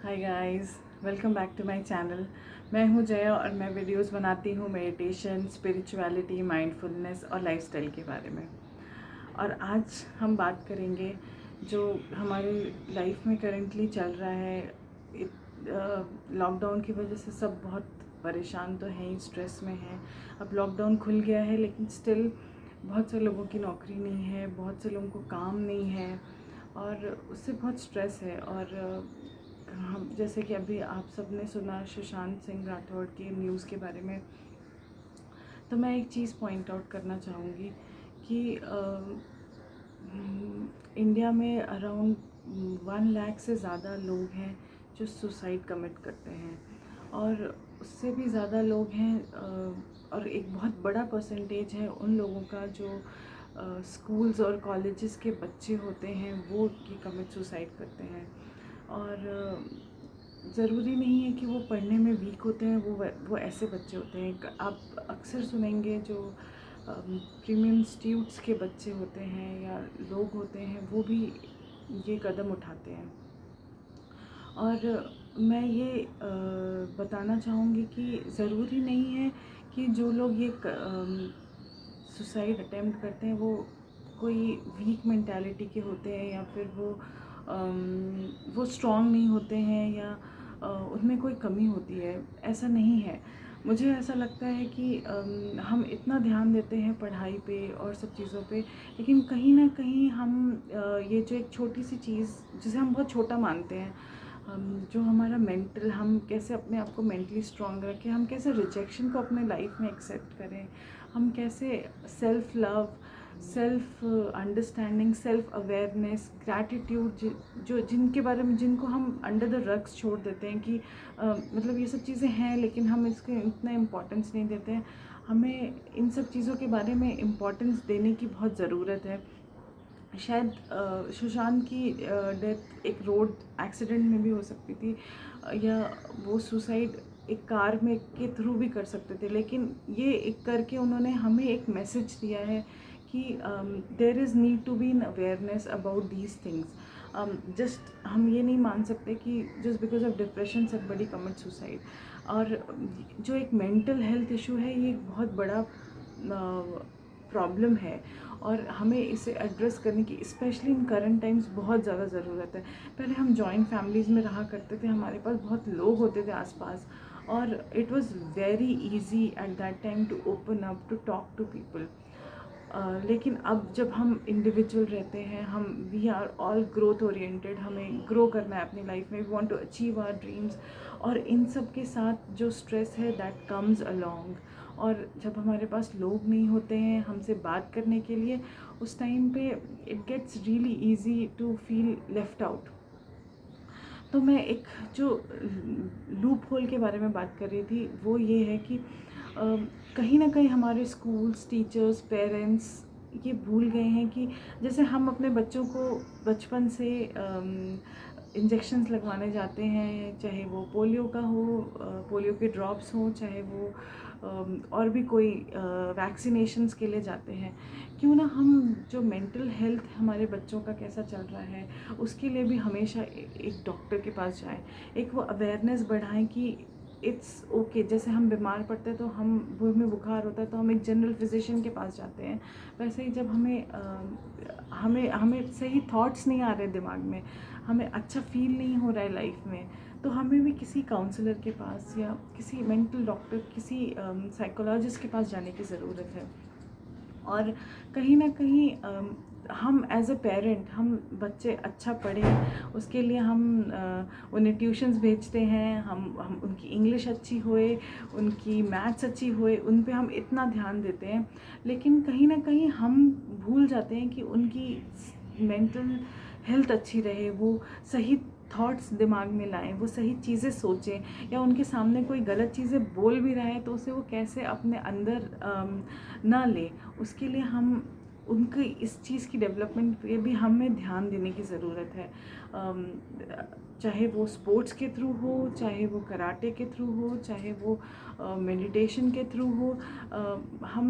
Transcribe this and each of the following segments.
Hi guys, welcome back to my channel. मैं हूं जया और मैं वीडियोस बनाती हूं मेडिटेशन, स्पिरिचुअलिटी, माइंडफुलनेस और लाइफस्टाइल के बारे में। और आज हम बात करेंगे जो हमारे लाइफ में करेंटली चल रहा है। लॉकडाउन की वजह से सब बहुत परेशान तो हैं ही, स्ट्रेस में हैं। अब लॉकडाउन खुल गया है लेकिन स्टिल बहुत से लोगों की नौकरी नहीं है, बहुत से लोगों को काम नहीं है और उससे बहुत स्ट्रेस है। और हम जैसे कि अभी आप सब ने सुना सुशांत सिंह राठौड़ की न्यूज़ के बारे में, तो मैं एक चीज़ पॉइंट आउट करना चाहूँगी कि इंडिया में अराउंड 1 लाख से ज़्यादा लोग हैं जो सुसाइड कमिट करते हैं और उससे भी ज़्यादा लोग हैं और एक बहुत बड़ा परसेंटेज है उन लोगों का जो स्कूल्स और कॉलेजेस के बच्चे होते हैं वो कि कमिट सुसाइड करते हैं। और ज़रूरी नहीं है कि वो पढ़ने में वीक होते हैं, वो ऐसे बच्चे होते हैं। आप अक्सर सुनेंगे जो प्रीमियम इंस्टीट्यूट्स के बच्चे होते हैं या लोग होते हैं वो भी ये कदम उठाते हैं। और मैं ये बताना चाहूँगी कि ज़रूरी नहीं है कि जो लोग ये सुसाइड अटेम्प्ट करते हैं वो कोई वीक मेंटालिटी के होते हैं या फिर वो स्ट्रॉन्ग नहीं होते हैं या उनमें कोई कमी होती है। ऐसा नहीं है। मुझे ऐसा लगता है कि हम इतना ध्यान देते हैं पढ़ाई पे और सब चीज़ों पे, लेकिन कहीं ना कहीं हम ये जो एक छोटी सी चीज़ जिसे हम बहुत छोटा मानते हैं, जो हमारा मेंटल, हम कैसे अपने आप को मेंटली स्ट्रॉन्ग रखें, हम कैसे रिजेक्शन को अपने लाइफ में एक्सेप्ट करें, हम कैसे self love, self understanding, self awareness, gratitude, जो जिनके बारे में जिनको हम अंडर द रग्स छोड़ देते हैं कि मतलब ये सब चीज़ें हैं लेकिन हम इसके इतना इम्पोर्टेंस नहीं देते हैं। हमें इन सब चीज़ों के बारे में इम्पोर्टेंस देने की बहुत ज़रूरत है। शायद सुशांत की डेथ एक रोड एक्सीडेंट में भी हो सकती थी या वो सुसाइड एक कार में के थ्रू भी कर सकते थे, लेकिन ये एक करके उन्होंने हमें एक मैसेज दिया है कि there is need to be in awareness about these things. Just हम ये नहीं मान सकते कि just because of depression somebody commit suicide. और जो एक मेंटल हेल्थ इशू है ये एक बहुत बड़ा प्रॉब्लम है और हमें इसे एड्रेस करने की स्पेशली इन करंट टाइम्स बहुत ज़्यादा ज़रूरत है। पहले हम जॉइंट फैमिलीज़ में रहा करते थे, हमारे पास बहुत लोग होते थे आसपास और it was very easy at that time to open up, to talk to people. लेकिन अब जब हम इंडिविजुअल रहते हैं, हम we are all growth oriented, हमें ग्रो करना है अपनी लाइफ में, we want to achieve our dreams, और इन सब के साथ जो स्ट्रेस है दैट कम्स अलोंग। और जब हमारे पास लोग नहीं होते हैं हमसे बात करने के लिए, उस टाइम पे it gets really easy to feel left out. तो मैं एक जो लूप होल के बारे में बात कर रही थी वो ये है कि कहीं ना कहीं हमारे स्कूल्स, टीचर्स, पेरेंट्स ये भूल गए हैं कि जैसे हम अपने बच्चों को बचपन से इंजेक्शन्स लगवाने जाते हैं, चाहे वो पोलियो का हो, पोलियो के ड्रॉप्स हों, चाहे वो और भी कोई वैक्सीनेशंस के लिए जाते हैं। क्यों ना हम जो मेंटल हेल्थ हमारे बच्चों का कैसा चल रहा है उसके लिए भी हमेशा एक डॉक्टर के पास जाएं, एक वो अवेयरनेस बढ़ाएं कि इट्स ओके। जैसे हम बीमार पड़ते हैं तो हमें बुखार होता है तो हम एक जनरल फिजिशियन के पास जाते हैं, वैसे ही जब हमें सही थॉट्स नहीं आ रहे दिमाग में, हमें अच्छा फील नहीं हो रहा है लाइफ में, तो हमें भी किसी काउंसलर के पास या किसी मेंटल डॉक्टर, किसी साइकोलॉजिस्ट के पास जाने की ज़रूरत है। और कहीं ना कहीं हम एज अ पेरेंट, हम बच्चे अच्छा पढ़ें उसके लिए हम उन्हें ट्यूशन्स भेजते हैं, हम उनकी इंग्लिश अच्छी होए, उनकी मैथ्स अच्छी होए, उन पे हम इतना ध्यान देते हैं, लेकिन कहीं ना कहीं हम भूल जाते हैं कि उनकी मेंटल हेल्थ अच्छी रहे, वो सही थॉट्स दिमाग में लाएं, वो सही चीज़ें सोचें, या उनके सामने कोई गलत चीज़ें बोल भी रहा है तो उसे वो कैसे अपने अंदर ना ले। उसके लिए हम उनकी इस चीज़ की डेवलपमेंट पे भी हमें ध्यान देने की ज़रूरत है। चाहे वो स्पोर्ट्स के थ्रू हो, चाहे वो कराटे के थ्रू हो, चाहे वो मेडिटेशन के थ्रू हो, हम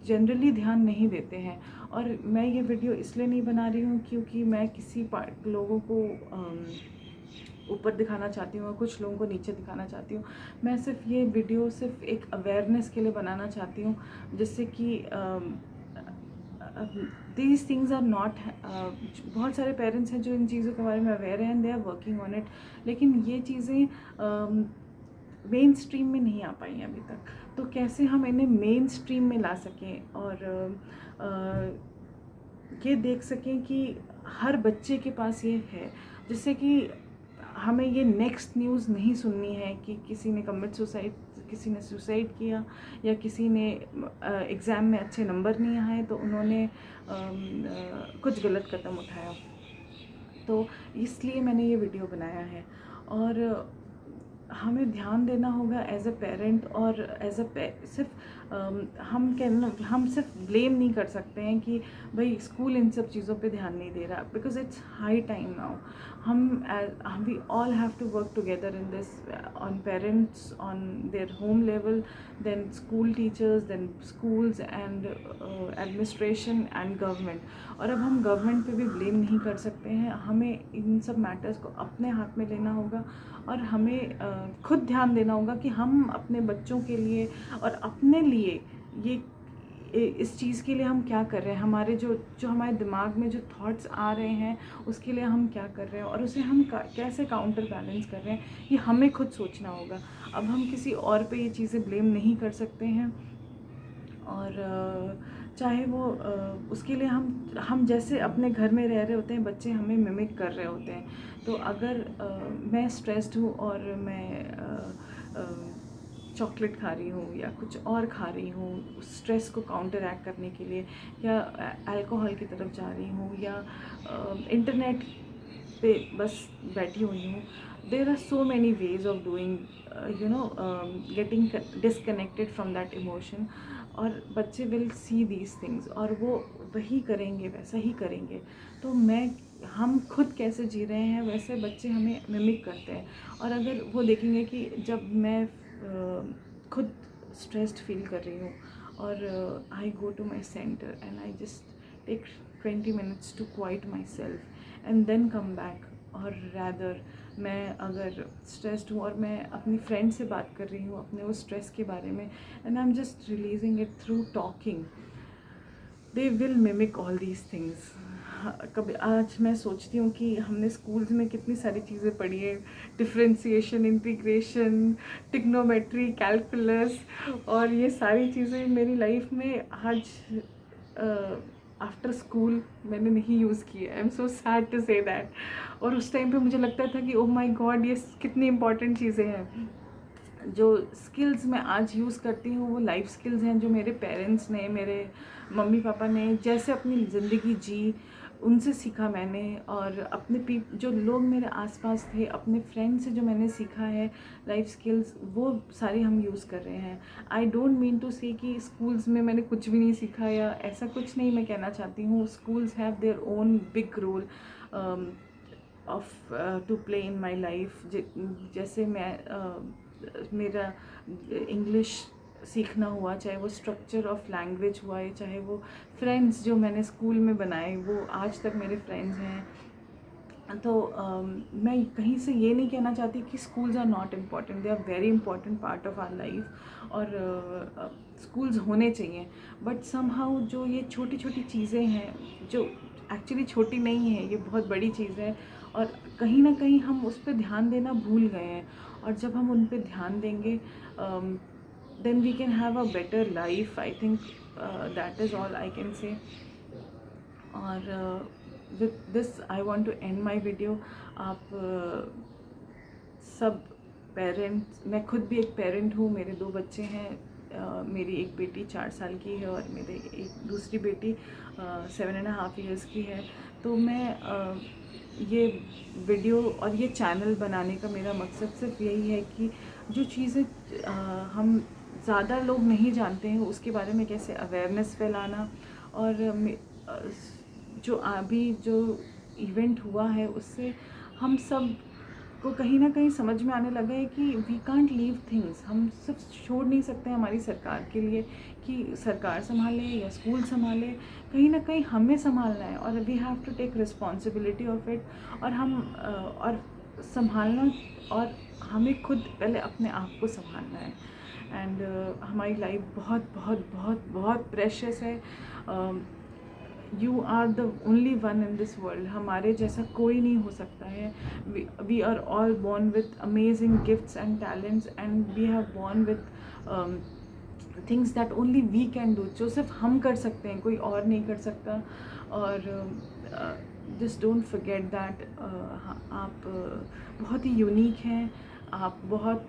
जनरली ध्यान नहीं देते हैं। और मैं ये वीडियो इसलिए नहीं बना रही हूँ क्योंकि मैं किसी लोगों को ऊपर दिखाना चाहती हूँ और कुछ लोगों को नीचे दिखाना चाहती हूँ। मैं सिर्फ ये वीडियो सिर्फ एक अवेयरनेस के लिए बनाना चाहती हूँ, जिससे कि दीज थिंग्स आर नॉट, बहुत सारे पेरेंट्स हैं जो इन चीज़ों के बारे में अवेयर हैं and they are working on it, लेकिन ये चीज़ें मेन स्ट्रीम में नहीं आ पाई हैं अभी तक। तो कैसे हम इन्हें मेन स्ट्रीम में ला सकें और ये देख सकें कि हर बच्चे के पास ये है, जिससे कि हमें ये नेक्स्ट न्यूज़ नहीं सुननी है कि किसी ने कमिट सुसाइड, किसी ने सुसाइड किया, या किसी ने एग्ज़ाम में अच्छे नंबर नहीं आए तो उन्होंने कुछ गलत कदम उठाया। तो इसलिए मैंने ये वीडियो बनाया है। और हमें ध्यान देना होगा एज अ पेरेंट, और एज अ सिर्फ हम सिर्फ ब्लेम नहीं कर सकते हैं कि भाई स्कूल इन सब चीज़ों पे ध्यान नहीं दे रहा, because it's high time now. We all have to work together in this, on parents, on their home level, then school teachers, then schools and administration and government. और अब हम गवर्नमेंट पे भी ब्लेम नहीं कर सकते हैं, हमें इन सब मैटर्स को अपने हाथ में लेना होगा और हमें खुद ध्यान देना होगा कि हम अपने बच्चों के लिए और अपने लिए ये इस चीज़ के लिए हम क्या कर रहे हैं, हमारे जो हमारे दिमाग में जो थॉट्स आ रहे हैं उसके लिए हम क्या कर रहे हैं और उसे हम कैसे काउंटर बैलेंस कर रहे हैं, ये हमें खुद सोचना होगा। अब हम किसी और पे ये चीज़ें ब्लेम नहीं कर सकते हैं। और चाहे वो उसके लिए हम जैसे अपने घर में रह रहे होते हैं, बच्चे हमें मिमिक कर रहे होते हैं। तो अगर मैं स्ट्रेस्ड हूँ और मैं चॉकलेट खा रही हूँ या कुछ और खा रही हूँ स्ट्रेस को काउंटर एक्ट करने के लिए, या अल्कोहल की तरफ जा रही हूँ, या इंटरनेट पे बस बैठी हुई हूँ, there are so many ways of doing getting disconnected from that emotion. और बच्चे विल सी दीज थिंग्स और वो वही करेंगे, वैसा ही करेंगे। तो हम खुद कैसे जी रहे हैं वैसे बच्चे हमें मिमिक करते हैं। और अगर वो देखेंगे कि जब मैं खुद स्ट्रेस्ड फील कर रही हूँ और I go to my centre and I just take 20 minutes to quiet myself and then come back, और रैदर मैं अगर स्ट्रेस्ड हूँ और मैं अपनी फ्रेंड से बात कर रही हूँ अपने उस स्ट्रेस के बारे में, and I am just releasing it through talking, they will mimic all these things. कभी आज मैं सोचती हूँ कि हमने स्कूल्स में कितनी सारी चीज़ें पढ़ी है, डिफ्रेंसिएशन, इंटीग्रेशन, टिग्नोमेट्री, कैलकुलस, और ये सारी चीज़ें मेरी लाइफ में आज आफ्टर स्कूल मैंने नहीं यूज़ की है। I am so sad to say that. और उस टाइम पे मुझे लगता था कि ओह माय गॉड ये कितनी इंपॉर्टेंट चीज़ें हैं। जो स्किल्स मैं आज यूज़ करती हूँ वो लाइफ स्किल्स हैं जो मेरे पेरेंट्स ने, मेरे मम्मी पापा ने जैसे अपनी ज़िंदगी जी उनसे सीखा मैंने, और अपने जो लोग मेरे आसपास थे, अपने फ्रेंड से जो मैंने सीखा है लाइफ स्किल्स, वो सारे हम यूज़ कर रहे हैं। आई डोंट मीन टू से कि स्कूल्स में मैंने कुछ भी नहीं सीखा या ऐसा कुछ नहीं मैं कहना चाहती हूँ। Schools have their own big role of to play in my life. जैसे मैं मेरा इंग्लिश सीखना हुआ, चाहे वो स्ट्रक्चर ऑफ लैंग्वेज हुआ है, चाहे वो फ्रेंड्स जो मैंने स्कूल में बनाए वो आज तक मेरे फ्रेंड्स हैं। तो मैं कहीं से ये नहीं कहना चाहती कि schools are not important, they are very important part of our life, और स्कूल्स होने चाहिए। बट समहाउ जो ये छोटी छोटी चीज़ें हैं जो एक्चुअली छोटी नहीं है, ये बहुत बड़ी चीज़ है, और कहीं ना कहीं हम उस पर ध्यान देना भूल गए हैं। और जब हम उन पर ध्यान देंगे then we can have a better life. I think that is all I can say. और with this I want to end my video. आप सब पेरेंट्स, मैं खुद भी एक पेरेंट हूँ, मेरे 2 बच्चे हैं। मेरी एक बेटी 4 साल की है और मेरे एक दूसरी बेटी 7.5 years की है। तो मैं ये वीडियो और ये चैनल बनाने का मेरा मकसद सिर्फ यही है कि जो चीज़ें हम ज़्यादा लोग नहीं जानते हैं उसके बारे में कैसे अवेयरनेस फैलाना, और जो अभी जो इवेंट हुआ है उससे हम सब को कहीं ना कहीं समझ में आने लगा है कि वी कांट लीव थिंग्स। हम सिर्फ छोड़ नहीं सकते हमारी सरकार के लिए कि सरकार संभाले या स्कूल संभाले, कहीं ना कहीं हमें संभालना है, और we have to take responsibility of it. और संभालना, और हमें खुद पहले अपने आप को संभालना है। एंड हमारी लाइफ बहुत बहुत बहुत बहुत प्रेशियस है। You are the only one in this world. हमारे जैसा कोई नहीं हो सकता है। We are all born with amazing gifts and talents, and we have born with things that only we can do, जो सिर्फ हम कर सकते हैं, कोई और नहीं कर सकता। और जस्ट डोंट फॉरगेट दैट आप बहुत ही यूनिक हैं, आप बहुत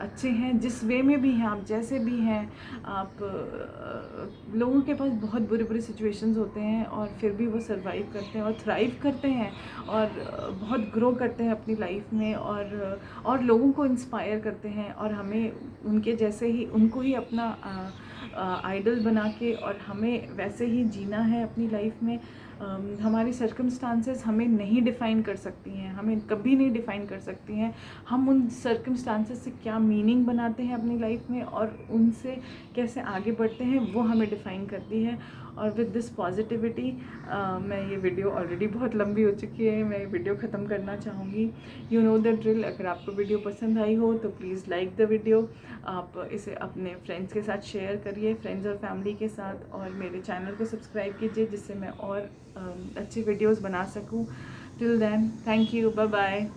अच्छे हैं, जिस वे में भी हैं, आप जैसे भी हैं। आप लोगों के पास बहुत बुरे बुरे सिचुएशंस होते हैं और फिर भी वो सर्वाइव करते हैं और थ्राइव करते हैं और बहुत ग्रो करते हैं अपनी लाइफ में, और लोगों को इंस्पायर करते हैं, और हमें उनके जैसे ही, उनको ही अपना आइडल बना के और हमें वैसे ही जीना है अपनी लाइफ में। हमारी सर्कमस्टांसेस हमें नहीं डिफ़ाइन कर सकती हैं, हमें कभी नहीं डिफ़ाइन कर सकती हैं। हम उन सर्कमस्टांसेस से क्या मीनिंग बनाते हैं अपनी लाइफ में और उनसे कैसे आगे बढ़ते हैं, वो हमें डिफ़ाइन करती है। और विद दिस पॉजिटिविटी मैं ये वीडियो ऑलरेडी बहुत लंबी हो चुकी है, मैं ये वीडियो ख़त्म करना चाहूँगी। You know the drill. अगर आपको वीडियो पसंद आई हो तो प्लीज़ लाइक द वीडियो। आप इसे अपने फ्रेंड्स के साथ शेयर करिए, फ्रेंड्स और फैमिली के साथ, और मेरे चैनल को सब्सक्राइब कीजिए जिससे मैं और अच्छी वीडियोस बना सकूं। Till then, thank you, bye bye.